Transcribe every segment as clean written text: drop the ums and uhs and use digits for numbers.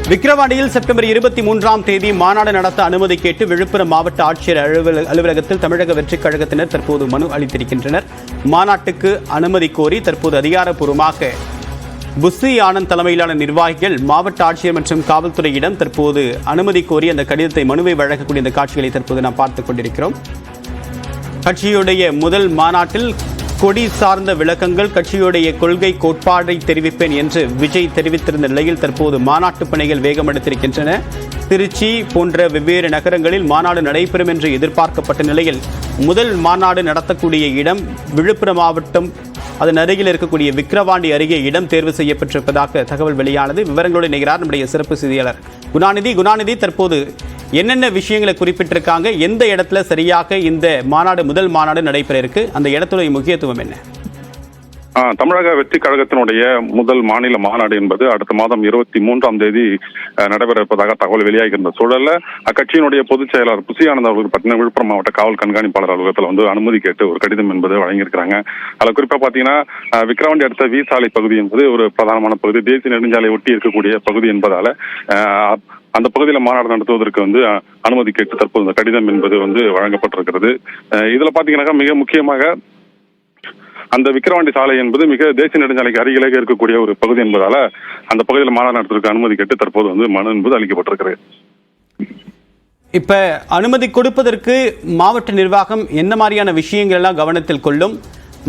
விக்கிரவாண்டியில் September 23ஆம் தேதி மாநாடு நடத்த அனுமதி கேட்டு விழுப்புரம் மாவட்ட ஆட்சியர் அலுவலகத்தில் தமிழக வெற்றிக் கழகத்தினர் தற்போது மனு அளித்திருக்கின்றனர். மாநாட்டுக்கு அனுமதி கோரி தற்போது அதிகாரப்பூர்வமாக புஸ்ஸி ஆனந்த் தலைமையிலான நிர்வாகிகள் மாவட்ட ஆட்சியர் மற்றும் காவல்துறையிடம் தற்போது அனுமதி கோரி அந்த கடிதத்தை மனுவை வழங்கக்கூடிய இந்த காட்சிகளை தற்போது நாம் பார்த்துக் கொண்டிருக்கிறோம். கட்சியுடைய முதல் மாநாட்டில் கொடி சார்ந்த விளக்கங்கள், கட்சியுடைய கொள்கை கோட்பாடை தெரிவிப்பேன் என்று விஜய் தெரிவித்திருந்த நிலையில் தற்போது மாநாட்டு பணிகள் வேகமெடுத்திருக்கின்றன. திருச்சி போன்ற வெவ்வேறு நகரங்களில் மாநாடு நடைபெறும் என்று எதிர்பார்க்கப்பட்ட நிலையில் முதல் மாநாடு நடத்தக்கூடிய இடம் விழுப்புரம் மாவட்டம் அதன் அருகில் இருக்கக்கூடிய விக்கிரவாண்டி அருகே இடம் தேர்வு செய்யப்பட்டிருப்பதாக தகவல் வெளியானது. விவரங்களோடு இணைகிறார் நம்முடைய சிறப்பு செய்தியாளர் குணாநிதி. தற்போது என்னென்ன விஷயங்களை குறிப்பிட்டிருக்காங்க, எந்த இடத்துல சரியாக இந்த முதல் மாநாடு நடைபெற இருக்கு, அந்த இடத்துடைய முக்கியத்துவம் என்ன? தமிழக வெற்றி கழகத்தினுடைய முதல் மாநில மாநாடு என்பது அடுத்த மாதம் 23ஆம் தேதி நடைபெற இருப்பதாக தகவல் வெளியாகியிருந்த சூழல்ல அக்கட்சியினுடைய பொதுச் செயலாளர் புஸ்ஸி ஆனந்த் அவர்கள் பார்த்தீங்கன்னா விழுப்புரம் மாவட்ட காவல் கண்காணிப்பாளர் அலுவலகத்தில் அனுமதி கேட்டு ஒரு கடிதம் என்பது வழங்கியிருக்கிறாங்க. அதில் குறிப்பா பார்த்தீங்கன்னா விக்கிரவாண்டி அடுத்த வி சாலை பகுதி என்பது ஒரு பிரதானமான பகுதி, தேசிய நெடுஞ்சாலை ஒட்டி இருக்கக்கூடிய பகுதி என்பதால அந்த பகுதியில் மாநாடு நடத்துவதற்கு அனுமதி கேட்டு தற்போது இந்த கடிதம் என்பது வழங்கப்பட்டிருக்கிறது. இதுல பாத்தீங்கன்னா மிக முக்கியமாக அந்த விக்கிரவாண்டி சாலை என்பது மிக தேசிய நெடுஞ்சாலைக்கு அருகிலேயே இருக்கக்கூடிய ஒரு பகுதி என்பதால அந்த பகுதியில் மாநாடு நடத்துவதற்கு அனுமதி கேட்டு தற்போது மனு என்பது அளிக்கப்பட்டிருக்கிறது. இப்ப அனுமதி கொடுப்பதற்கு மாவட்ட நிர்வாகம் என்ன மாதிரியான விஷயங்கள் எல்லாம் கவனத்தில் கொள்ளும்?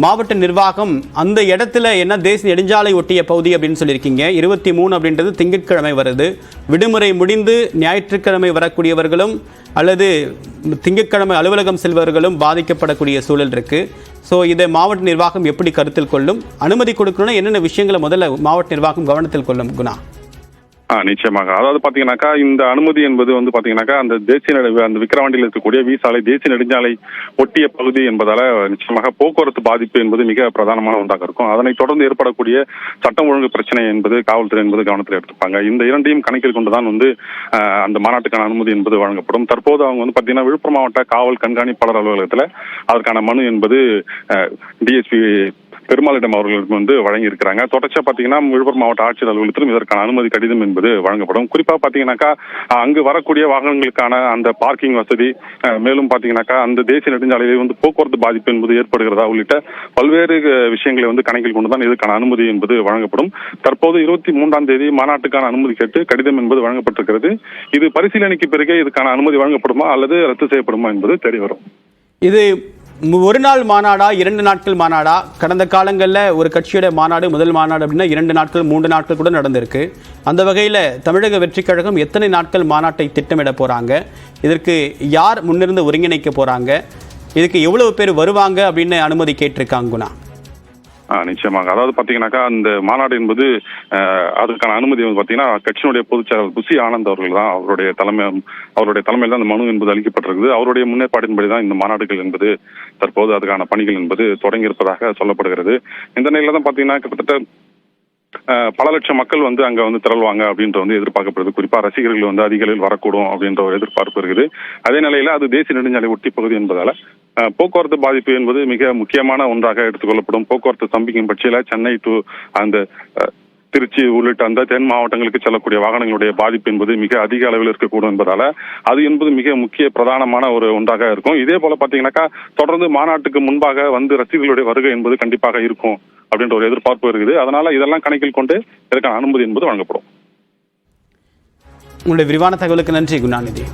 மாவட்ட நிர்வாகம் அந்த இடத்துல என்ன தேசிய நெடுஞ்சாலை ஒட்டிய பகுதி அப்படின்னு சொல்லியிருக்கீங்க. 23 அப்படின்றது திங்கட்கிழமை வருது. விடுமுறை முடிந்து ஞாயிற்றுக்கிழமை வரக்கூடியவர்களும் அல்லது திங்கட்கிழமை அலுவலகம் செல்பவர்களும் பாதிக்கப்படக்கூடிய சூழல் இருக்கு. ஸோ இதை மாவட்ட நிர்வாகம் எப்படி கருத்தில் கொள்ளும்? அனுமதி கொடுக்கணும்னா என்னென்ன விஷயங்களை முதல்ல மாவட்ட நிர்வாகம் கவனத்தில் கொள்ளும் குணா? நிச்சயமாக. அதாவது பாத்தீங்கன்னாக்கா இந்த அனுமதி என்பது பாத்தீங்கன்னாக்கா அந்த அந்த விக்கிரவாண்டியில் இருக்கக்கூடிய வி சாலை தேசிய நெடுஞ்சாலை ஒட்டிய பகுதி என்பதால நிச்சயமாக போக்குவரத்து பாதிப்பு என்பது மிக பிரதானமான ஒன்றாக இருக்கும். அதனை தொடர்ந்து ஏற்படக்கூடிய சட்டம் ஒழுங்கு பிரச்சனை என்பது காவல்துறை என்பது கவனத்தில் எடுத்துப்பாங்க. இந்த இரண்டையும் கணக்கில் கொண்டுதான் அந்த மாநாட்டுக்கான அனுமதி என்பது வழங்கப்படும். தற்போது அவங்க பாத்தீங்கன்னா விழுப்புரம் மாவட்ட காவல் கண்காணிப்பாளர் அலுவலகத்தில் அதற்கான மனு என்பது டிஎஸ்பி பெருமாளிடம் அவர்களுக்கு வழங்கி இருக்கிறாங்க. தொடர்ச்சியா பாத்தீங்கன்னா விழுப்புரம் மாவட்ட ஆட்சியர் அலுவலகத்திலும் இதற்கான அனுமதி கடிதம் என்பது வழங்கப்படும். குறிப்பா பாத்தீங்கன்னாக்கா அங்கு வரக்கூடிய வாகனங்களுக்கான அந்த பார்க்கிங் வசதி, மேலும் பாத்தீங்கன்னாக்கா அந்த தேசிய நெடுஞ்சாலையில் போக்குவரத்து பாதிப்பு என்பது ஏற்படுகிறதா உள்ளிட்ட பல்வேறு விஷயங்களை கணக்கில் கொண்டுதான் இதற்கான அனுமதி என்பது வழங்கப்படும். தற்போது 23ஆம் தேதி மாநாட்டுக்கான அனுமதி கேட்டு கடிதம் என்பது வழங்கப்பட்டிருக்கிறது. இது பரிசீலனைக்கு பிறகு இதுக்கான அனுமதி வழங்கப்படுமா அல்லது ரத்து செய்யப்படுமா என்பது தெரிய வரும். இது ஒரு நாள் மாநாடா, 2 நாட்கள் மாநாடா? கடந்த காலங்களில் ஒரு கட்சியோட மாநாடு முதல் மாநாடு அப்படின்னா 2 நாட்கள் 3 நாட்கள் கூட நடந்திருக்கு. அந்த வகையில் தமிழக வெற்றிக் கழகம் எத்தனை நாட்கள் மாநாட்டை திட்டமிட போறாங்க? இதற்கு யார் முன்னிருந்து ஒருங்கிணைக்க போறாங்க? இதுக்கு எவ்வளவு பேர் வருவாங்க அப்படின்னு அனுமதி கேட்டிருக்காங்க குணா? நிச்சயமாக. அதாவது பாத்தீங்கன்னாக்கா அந்த மாநாடு என்பது அதுக்கான அனுமதி பாத்தீங்கன்னா கட்சியினுடைய பொதுச் செயலாளர் புஸ்ஸி ஆனந்த் அவர்கள் தான் அவருடைய தலைமையில் தான் அந்த மனு என்பது அளிக்கப்பட்டிருக்குது. அவருடைய முன்னேற்பாட்டின்படி தான் இந்த மாநாடுகள் என்பது தற்போது அதுக்கான பணிகள் என்பது தொடங்கி இருப்பதாக சொல்லப்படுகிறது. இந்த நிலையில தான் பாத்தீங்கன்னா கிட்டத்தட்ட பல லட்சம் மக்கள் அங்க திரள்வாங்க அப்படின்ற எதிர்பார்க்கப்படுது. குறிப்பா ரசிகர்கள் அதிக அளவில் வரக்கூடும் அப்படின்ற ஒரு எதிர்பார்ப்பு இருக்குது. அதே நிலையில அது தேசிய நெடுஞ்சாலை ஒட்டி பகுதி என்பதால போக்குவரத்து பாதிப்பு என்பது மிக முக்கியமான ஒன்றாக எடுத்துக்கொள்ளப்படும். போக்குவரத்து ஸ்தம்பிக்கும் பட்சத்துல சென்னை டு அந்த திருச்சி உள்ளிட்ட அந்த தென் மாவட்டங்களுக்கு செல்லக்கூடிய வாகனங்களுடைய பாதிப்பு என்பது மிக அதிக அளவில் இருக்கக்கூடும் என்பதால அது என்பது மிக முக்கிய பிரதானமான ஒரு ஒன்றாக இருக்கும். இதே போல பாத்தீங்கன்னாக்கா தொடர்ந்து மாநாட்டுக்கு முன்பாக ரசிகர்களுடைய வருகை என்பது கண்டிப்பாக இருக்கும் அப்படின்ற ஒரு எதிர்பார்ப்பு இருக்குது. அதனால இதெல்லாம் கணக்கில் கொண்டு இதற்கான அனுமதி என்பது வழங்கப்படும். உங்களுடைய விரிவான தகவலுக்கு நன்றி குணாநிதி.